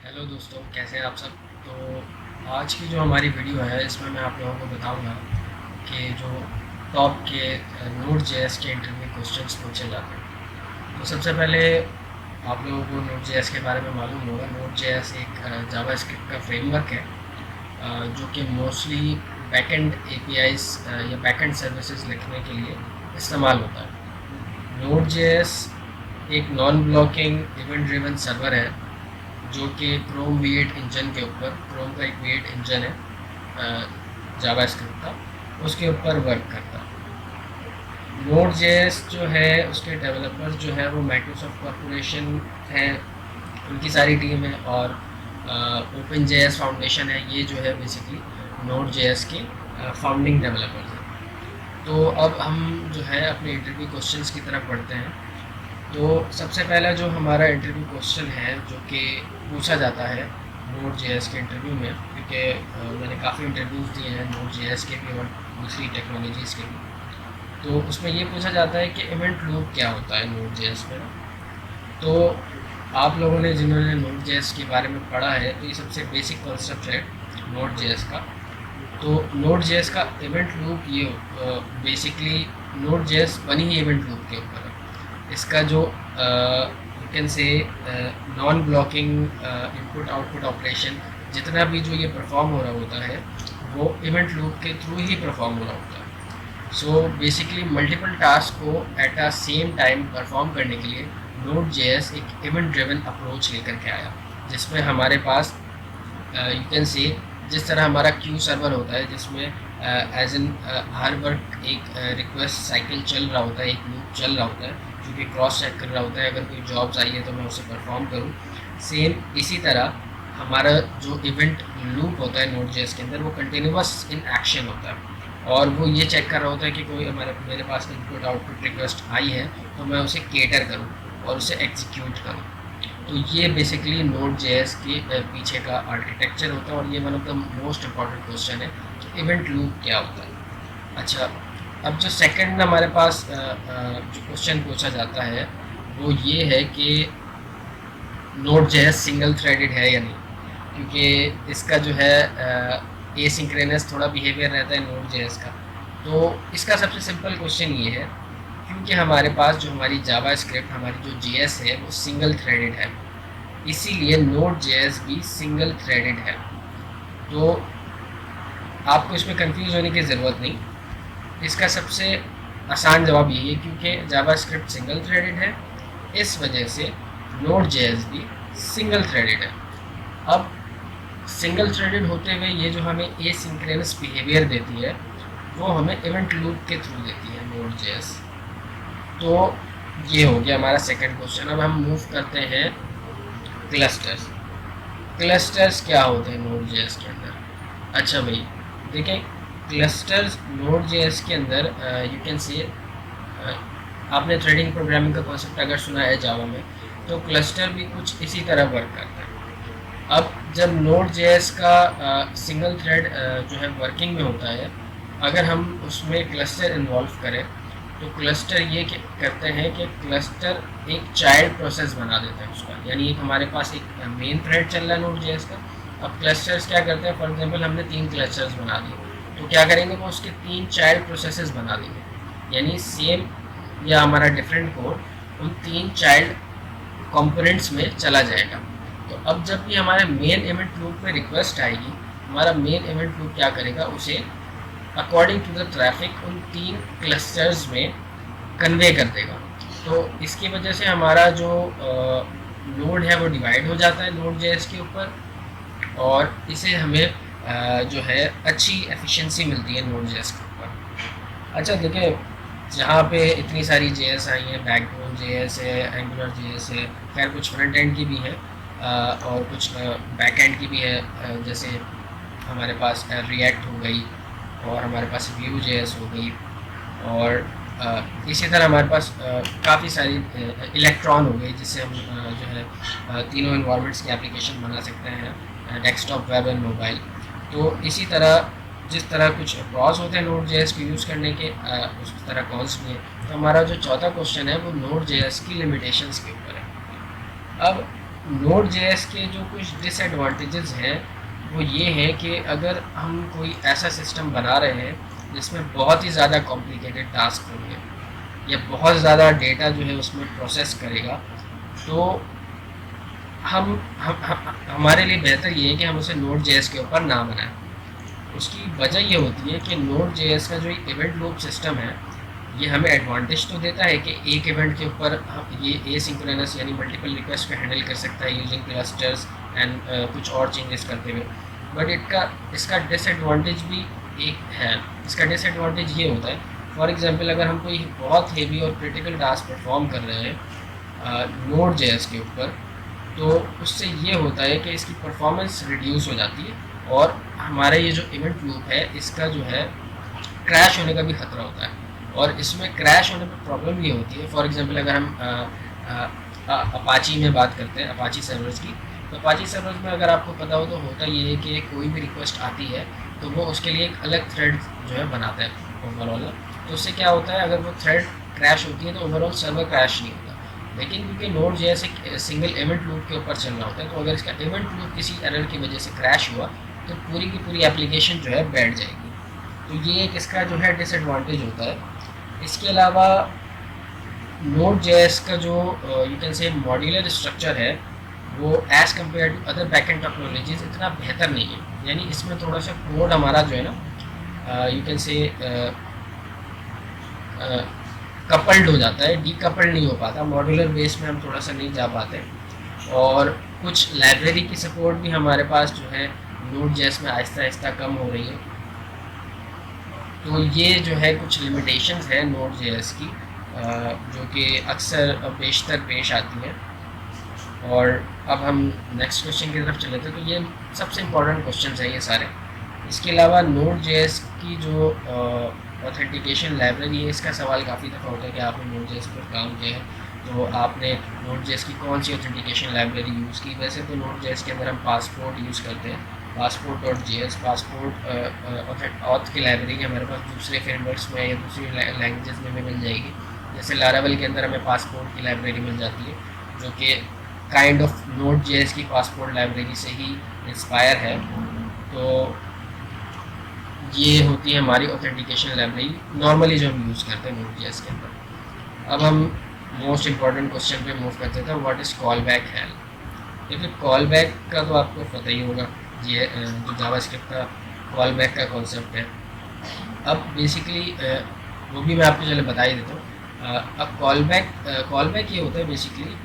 Hello दोस्तों, कैसे हैं आप सब। तो आज की जो हमारी वीडियो है इसमें मैं आप लोगों को बताऊंगा कि जो टॉप के नोड जेएस के इंटरव्यू क्वेश्चंस पूछे जाते हैं। तो सबसे पहले आप लोगों को नोड जेएस के बारे में मालूम होगा। नोड जेएस एक जावास्क्रिप्ट का फ्रेमवर्क है, जो कि मोस्टली बैकएंड एपीआईज या बैकएंड सर्विसेज लिखने के लिए इस्तेमाल होता है। नोड जेएस एक non blocking event driven server है जो कि क्रोम V8 इंजन के ऊपर, क्रोम का एक V8 इंजन है जावास्क्रिप्ट का, उसके ऊपर वर्क करता है। नोड जेएस जो है उसके डेवलपर्स जो है वो माइक्रोसॉफ्ट कॉरपोरेशन है, उनकी सारी टीम है, और ओपन जेएस फाउंडेशन है। ये जो है बेसिकली नोड जेएस के फाउंडिंग डेवलपर्स हैं। तो अब हम जो है अपने इंटरव्यू क्वेश्चंस की तरफ बढ़ते हैं। तो सबसे पहला जो हमारा इंटरव्यू क्वेश्चन है जो कि पूछा जाता है नोड जेएस के इंटरव्यू में, क्योंकि मैंने काफ़ी इंटरव्यूज़ दिए हैं नोड जेएस के भी और दूसरी टेक्नोलॉजीज़ के भी। तो उसमें ये पूछा जाता है कि इवेंट लूप क्या होता है नोड जेएस में। तो आप लोगों ने जिन्होंने नोड जेएस के बारे में पढ़ा है तो ये सबसे बेसिक कॉन्सेप्ट है नोड जेएस का। तो नोड जेएस का इवेंट लूप ये बेसिकली नोड जेएस बनी ही इवेंट लूप के ऊपर है। इसका जो यू कैन से non blocking input output operation, जितना भी जो ये परफॉर्म हो रहा होता है वो इवेंट लूप के थ्रू ही परफॉर्म हो रहा होता है। सो बेसिकली मल्टीपल टास्क को at a same time perform करने के लिए नोड जेएस एक इवेंट ड्रिवन अप्रोच लेकर के आया, जिसमें हमारे पास यू कैन से जिस तरह हमारा क्यू सर्वर होता है, जिसमें एज इन हर वर्क एक रिक्वेस्ट साइकिल चल रहा होता है, एक लूप चल रहा होता है जो कि क्रॉस चेक कर रहा होता है, अगर कोई जॉब्स आई है तो मैं उसे परफॉर्म करूँ। सेम इसी तरह हमारा जो इवेंट लूप होता है नोड जेएस के अंदर वो कंटिन्यूस इन एक्शन होता है, और वो ये चेक कर रहा होता है कि कोई मेरे पास इनपुट आउटपुट रिक्वेस्ट आई है तो मैं उसे केटर करूँ और उसे एग्जीक्यूट करूँ। तो ये बेसिकली नोड जेएस के पीछे का आर्किटेक्चर होता है, और ये one of the most important question है कि इवेंट लूप क्या होता है। अच्छा, अब जो सेकंड हमारे पास जो क्वेश्चन पूछा जाता है वो ये है कि नोड जेएस सिंगल थ्रेडेड है या नहीं, क्योंकि इसका जो है एसिंक्रोनस थोड़ा बिहेवियर रहता है नोड जेएस का। तो इसका सबसे सिंपल क्वेश्चन ये है, क्योंकि हमारे पास जो हमारी जावा स्क्रिप्ट, हमारी जो जेएस है वो सिंगल थ्रेडेड है, इसीलिए नोड जेएस भी सिंगल थ्रेडेड है। तो आपको इसमें कंफ्यूज होने की ज़रूरत नहीं। इसका सबसे आसान जवाब यही है, क्योंकि जावा स्क्रिप्ट सिंगल थ्रेडेड है, इस वजह से नोड जेएस भी सिंगल थ्रेडेड है। अब सिंगल थ्रेडेड होते हुए ये जो हमें एसिंक्रोनस बिहेवियर देती है वो हमें इवेंट लूप के थ्रू देती है नोड जेएस। तो ये हो गया हमारा सेकंड क्वेश्चन। अब हम मूव करते हैं क्लस्टर्स। क्लस्टर्स क्या होते हैं नोड जेएस के अंदर। अच्छा भाई, देखें, क्लस्टर्स नोड जेएस के अंदर यू कैन से आपने थ्रेडिंग प्रोग्रामिंग का कॉन्सेप्ट अगर सुना है जावा में, तो क्लस्टर भी कुछ इसी तरह वर्क करता है। अब जब नोड जेएस का सिंगल थ्रेड जो है वर्किंग में होता है, अगर हम उसमें क्लस्टर इन्वॉल्व करें तो क्लस्टर ये करते हैं कि क्लस्टर एक चाइल्ड प्रोसेस बना देता है उसका। यानी एक हमारे पास एक मेन थ्रेड चल रहा है नोड जेएस का। अब क्लस्टर्स क्या करते हैं, फॉर एग्जांपल हमने 3 क्लस्टर्स बना दिए, तो क्या करेंगे, वो उसके 3 चाइल्ड प्रोसेसेस बना देंगे। यानी सेम या हमारा डिफरेंट कोड उन 3 चाइल्ड कंपोनेंट्स में चला जाएगा। तो अब जब भी हमारे मेन इवेंट लूप में रिक्वेस्ट आएगी, हमारा मेन इवेंट लूप क्या करेगा, उसे अकॉर्डिंग टू द ट्रैफिक उन 3 क्लस्टर्स में कन्वे कर देगा। तो इसकी वजह से हमारा जो नोड है वो डिवाइड हो जाता है नोड जेएस के ऊपर, और इसे हमें जो है अच्छी एफिशिएंसी मिलती है नोड जेएस के ऊपर। अच्छा देखिए, जहाँ पे इतनी सारी जेएस आई हैं, बैकबोन जेएस है, एंगुलर जेएस है, खैर कुछ फ्रंट एंड की भी है और कुछ बैक एंड की भी है। जैसे हमारे पास रिएक्ट हो गई, और हमारे पास व्यू जेएस हो गई, और इसी तरह हमारे पास काफ़ी सारी इलेक्ट्रॉन हो गई, जिससे हम जो है तीनों इन्वायरमेंट्स की एप्लीकेशन बना सकते हैं, डेस्कटॉप, वेब एंड मोबाइल। तो इसी तरह जिस तरह कुछ प्रॉस होते हैं नोड जेएस को यूज़ करने के, उस तरह कॉन्स भी हैं। तो हमारा जो चौथा क्वेश्चन है वो नोड जेएस की लिमिटेशंस के ऊपर है। अब नोड जेएस के जो कुछ डिसएडवांटेजेस हैं वो ये है कि अगर हम कोई ऐसा सिस्टम बना रहे हैं जिसमें बहुत ही ज़्यादा कॉम्प्लिकेटेड टास्क होंगे या बहुत ज़्यादा डेटा जो है उसमें प्रोसेस करेगा, तो हमारे लिए बेहतर ये है कि हम उसे नोड जेएस के ऊपर ना बनाएं। उसकी वजह ये होती है कि नोड जेएस का जो इवेंट लूप सिस्टम है ये हमें एडवांटेज तो देता है कि एक इवेंट के ऊपर ये एसिंक्रोनस यानी मल्टीपल रिक्वेस्ट को हैंडल कर सकता है यूजिंग क्लस्टर्स एंड कुछ और चेंजेस करते हुए, बट इसका डिसएडवांटेज भी एक है। इसका डिसएडवांटेज ये होता है, फॉर एग्जांपल अगर हम कोई बहुत हेवी और क्रिटिकल टास्क परफॉर्म कर रहे हैं नोड जेएस के ऊपर, तो उससे ये होता है कि इसकी परफॉर्मेंस रिड्यूस हो जाती है और हमारा ये जो इवेंट लूप है इसका जो है क्रैश होने का भी खतरा होता है। और इसमें क्रैश होने पर प्रॉब्लम ये होती है, फॉर एग्जांपल अगर हम अपाची में बात करते हैं, अपाची सर्वर्स की, तो अपाची सर्वर्स में अगर आपको पता हो तो होता ये है कि कोई भी रिक्वेस्ट आती है तो वो उसके लिए एक अलग थ्रेड जो है बनाता है ओवरऑल। तो उससे क्या होता है, अगर वो थ्रेड क्रैश होती है तो ओवरऑल सर्वर क्रैश नहीं होता, लेकिन क्योंकि नोड जैसे सिंगल इवेंट लूप के ऊपर चलना होता है, तो अगर इसका इवेंट लूप किसी एरर की वजह से क्रैश हुआ तो पूरी की पूरी एप्लीकेशन जो है बैठ जाएगी। तो ये एक इसका जो है डिसएडवांटेज होता है। इसके अलावा नोड जेएस का जो you can say modular structure है वो as compared to other backend technologies इतना बेहतर नहीं है, यानी इसमें थोड़ा सा कोड हमारा जो है ना यू कैन से कपल्ड हो जाता है, डीकपल्ड नहीं हो पाता। मॉड्यूलर बेस में हम थोड़ा सा नहीं जा पाते, और कुछ लाइब्रेरी की सपोर्ट भी हमारे पास जो है नोड जेएस में आहिस्ता आहिस्ता कम हो रही है। तो ये जो है कुछ लिमिटेशंस हैं नोड जेएस की जो कि अक्सर बेशतर पेश आती हैं। और अब हम नेक्स्ट क्वेश्चन की तरफ चले थे, तो ये सबसे इम्पोर्टेंट क्वेश्चन है ये सारे। इसके अलावा नोड जेएस की जो ऑथेंटिकेशन लाइब्रेरी है, इसका सवाल काफ़ी दफ़ा होता है कि आपने नोड जेएस पर काम किया है तो आपने नोड जेएस की कौन सी ऑथेंटिकेशन लाइब्रेरी यूज़ की। वैसे तो नोड जेएस के अंदर हम पासपोर्ट यूज़ करते हैं, passport.js। पासपोर्ट ऑथ की लाइब्रेरी हमारे पास दूसरे फ्रेमवर्क्स में या दूसरी लैंग्वेजेस में भी मिल जाएगी। जैसे लारावेल के अंदर हमें पासपोर्ट की लाइब्रेरी मिल जाती है जो कि काइंड ऑफ नोड जेएस की पासपोर्ट लाइब्रेरी से ही इंस्पायर है। तो ये होती है हमारी ऑथेंटिकेशन लाइब्रेरी नॉर्मली जो हम यूज़ करते हैं नोड जेएस के अंदर। अब हम मोस्ट इम्पॉर्टेंट क्वेश्चन पे मूव करते थे, what is call back help. देखिए कॉल बैक का तो आपको पता ही होगा, ये जो जावास्क्रिप्ट का कॉल बैक का कॉन्सेप्ट है। अब बेसिकली वो भी मैं आपको चलो बता ही देता हूँ। अब कॉल बैक ये होता है बेसिकली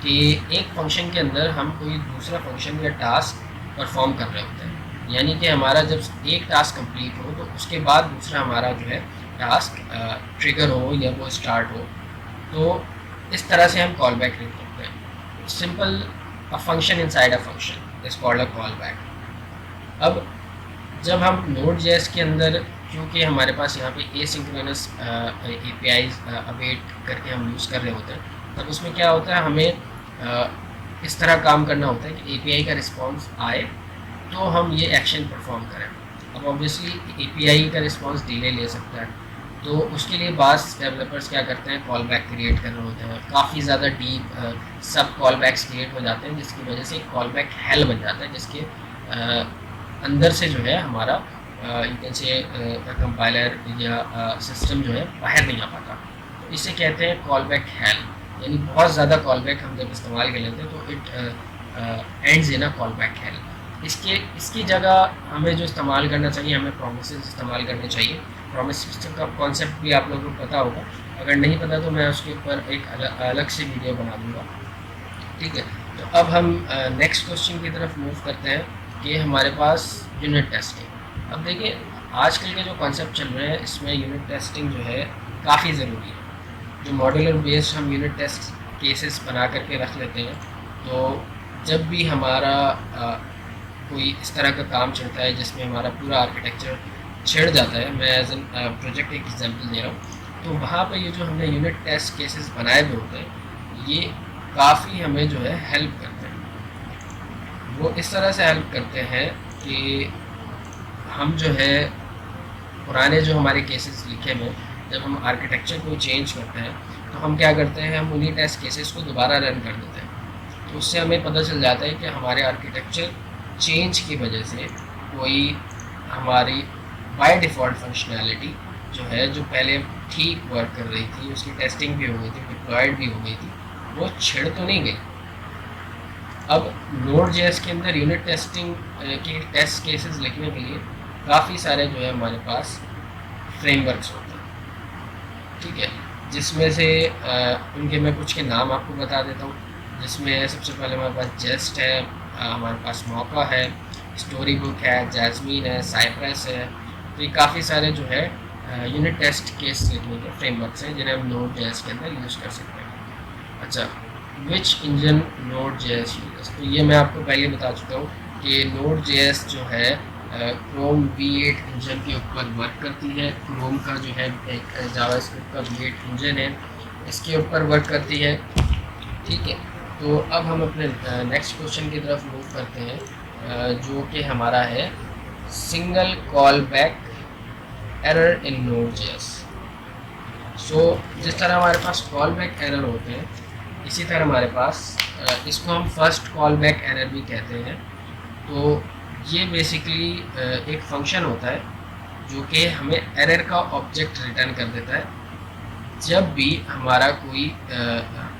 कि एक फंक्शन के अंदर हम कोई दूसरा फंक्शन या टास्क परफॉर्म कर रहे होते हैं, यानी कि हमारा जब एक टास्क कंप्लीट हो तो उसके बाद दूसरा हमारा जो है टास्क ट्रिगर हो या वो स्टार्ट हो, तो इस तरह से हम कॉल बैक लिख सकते हैं। Simple a function inside a function is called a call back. अब जब हम नोड जेएस के अंदर, क्योंकि हमारे पास यहाँ पे एसिंक्रोनस एपीआईज अवेट करके हम यूज़ कर रहे होते हैं, तब उसमें क्या होता है, हमें इस तरह काम करना होता है कि एपीआई का रिस्पांस आए तो हम ये एक्शन परफॉर्म करें। अब ऑब्वियसली एपीआई का रिस्पांस डिले ले सकता है, तो उसके लिए बास डेवलपर्स क्या करते हैं, कॉल बैक क्रिएट कर रहे होते हैं, काफ़ी ज़्यादा डीप सब कॉल बैक्स क्रिएट हो जाते हैं, जिसकी वजह से कॉल बैक हेल बन जाता है, जिसके अंदर से जो है हमारा यू कैन से कंपाइलर या सिस्टम जो है बाहर नहीं आ पाता। तो इसे कहते हैं कॉल बैक हेल, यानी बहुत ज़्यादा कॉल बैक हम जब इस्तेमाल कर लेते हैं तो it ends in a call back hello. इसकी जगह हमें जो इस्तेमाल करना चाहिए, हमें प्रोमिसेस इस्तेमाल करने चाहिए। प्रॉमिस सिस्टम का कॉन्सेप्ट भी आप लोगों को पता होगा, अगर नहीं पता तो मैं उसके ऊपर एक अलग से वीडियो बना दूँगा, ठीक है। तो अब हम नेक्स्ट क्वेश्चन की तरफ मूव करते हैं कि हमारे पास यूनिट टेस्टिंग। अब देखिए आजकल के जो कॉन्सेप्ट चल रहे हैं इसमें यूनिट टेस्टिंग जो है काफ़ी ज़रूरी है। जो मॉड्यूलर बेस्ड हम यूनिट टेस्ट केसेस बना करके रख लेते हैं, तो जब भी हमारा कोई इस तरह का काम चलता है जिसमें हमारा पूरा आर्किटेक्चर छिड़ जाता है, मैं एज एन प्रोजेक्ट एक एग्जांपल दे रहा हूँ, तो वहाँ पे ये जो हमने यूनिट टेस्ट केसेस बनाए हुए होते हैं ये काफ़ी हमें जो है हेल्प करते हैं। वो इस तरह से हेल्प करते हैं कि हम जो है पुराने जो हमारे केसेस लिखे हुए, जब हम आर्किटेक्चर को चेंज करते हैं तो हम क्या करते हैं, हम उन्हीं टेस्ट केसेस को दोबारा रन कर देते हैं। तो उससे हमें पता चल जाता है कि हमारे आर्किटेक्चर चेंज की वजह से कोई हमारी बाय डिफ़ॉल्ट फंक्शनैलिटी जो है, जो पहले ठीक वर्क कर रही थी, उसकी टेस्टिंग भी हो गई थी, डिप्लॉयड भी हो गई थी, वो छिड़ तो नहीं गई। अब नोड जेएस के अंदर यूनिट टेस्टिंग के टेस्ट केसेस लिखने के लिए काफ़ी सारे जो है हमारे पास फ्रेमवर्क्स होते हैं, ठीक है, जिसमें से उनके मैं कुछ के नाम आपको बता देता हूँ। जिसमें सबसे पहले हमारे पास जेस्ट है, हमारे पास मौका है, स्टोरी बुक है, जैस्मीन है, साइप्रस है। तो ये काफ़ी सारे जो है यूनिट टेस्ट केस लिखने के फ्रेमवर्क्स हैं जिन्हें हम नोड जेएस के अंदर यूज़ कर सकते हैं। अच्छा, विच इंजन नोड जेएस यूज, तो ये मैं आपको पहले बता चुका हूँ कि नोड जेएस जो है क्रोम V8 इंजन के ऊपर वर्क करती है। क्रोम का जो है एक जावास्क्रिप्ट का V8 इंजन है, इसके ऊपर वर्क करती है, ठीक है। तो अब हम अपने नेक्स्ट क्वेश्चन की तरफ मूव करते हैं, जो कि हमारा है single call back error in Node JS. So जिस तरह हमारे पास कॉल बैक एरर होते हैं, इसी तरह हमारे पास इसको हम फर्स्ट कॉल बैक एरर भी कहते हैं। तो ये बेसिकली एक फंक्शन होता है जो कि हमें एरर का ऑब्जेक्ट रिटर्न कर देता है जब भी हमारा कोई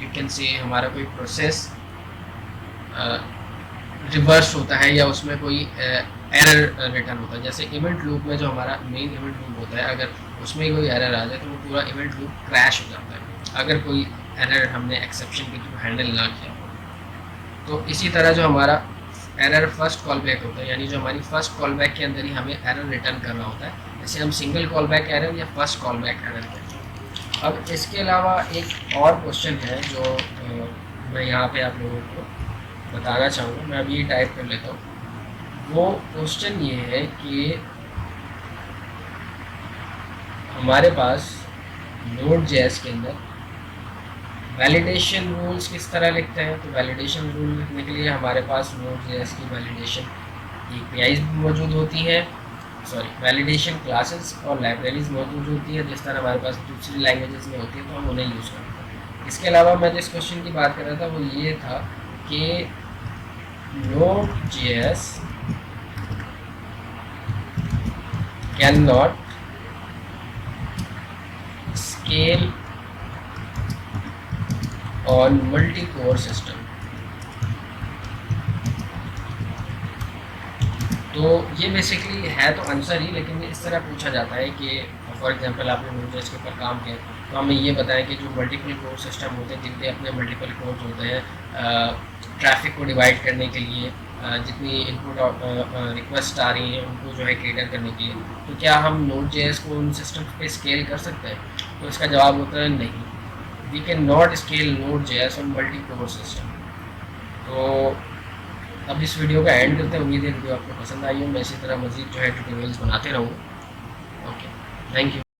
यू कैन से हमारा कोई प्रोसेस रिवर्स होता है या उसमें कोई एरर रिटर्न होता है। जैसे इवेंट लूप में जो हमारा मेन इवेंट लूप होता है, अगर उसमें कोई एरर आ जाए तो वो पूरा इवेंट लूप क्रैश हो जाता है अगर कोई एरर हमने एक्सेप्शन के थ्रू हैंडल ना किया हो। तो इसी तरह जो हमारा एरर फर्स्ट कॉल बैक होता है, यानी जो हमारी फर्स्ट कॉल बैक के अंदर ही हमें एरर रिटर्न करना होता है, जैसे हम सिंगल कॉल बैक एरर या फर्स्ट कॉल बैक एरर कहते हैं। अब इसके अलावा एक और क्वेश्चन है जो मैं यहाँ पे आप लोगों को बताना चाहूँगा, मैं अभी टाइप कर लेता हूँ। वो क्वेश्चन ये है कि हमारे पास नोड जेएस के अंदर वैलिडेशन रूल्स किस तरह लिखते हैं। तो वैलिडेशन रूल लिखने के लिए हमारे पास नोड जेएस की वैलिडेशन एपीआईज भी मौजूद होती हैं, वैलिडेशन क्लासेस और लाइब्रेरीज मौजूद होती है, जिस तरह हमारे पास दूसरी लैंग्वेजेस में होती है तो हम उन्हें यूज़ करते हैं। इसके अलावा मैं जिस क्वेश्चन की बात कर रहा था वो ये था कि node JS can not scale on multi core system. तो ये बेसिकली है तो आंसर ही, लेकिन इस तरह पूछा जाता है कि फॉर एग्जांपल आपने नोड.जेएस के ऊपर काम किया तो हमें ये बताएं कि जो मल्टीपल कोर सिस्टम होते हैं जिनके अपने मल्टीपल कोर्स होते हैं ट्रैफिक को डिवाइड करने के लिए, जितनी इनपुट रिक्वेस्ट आ रही हैं उनको जो है कैटर करने के लिए, तो क्या हम नोड.जेएस को उन सिस्टम्स पे स्केल कर सकते हैं। तो इसका जवाब होता है नहीं, we can not scale Node JS on multi core system. तो अब इस वीडियो का एंड करते हैं। उम्मीद है वीडियो आपको पसंद आई हो, मैं इसी तरह मज़ीद जो है ट्यूटोरियल्स बनाते रहूँगा। Okay, thank you.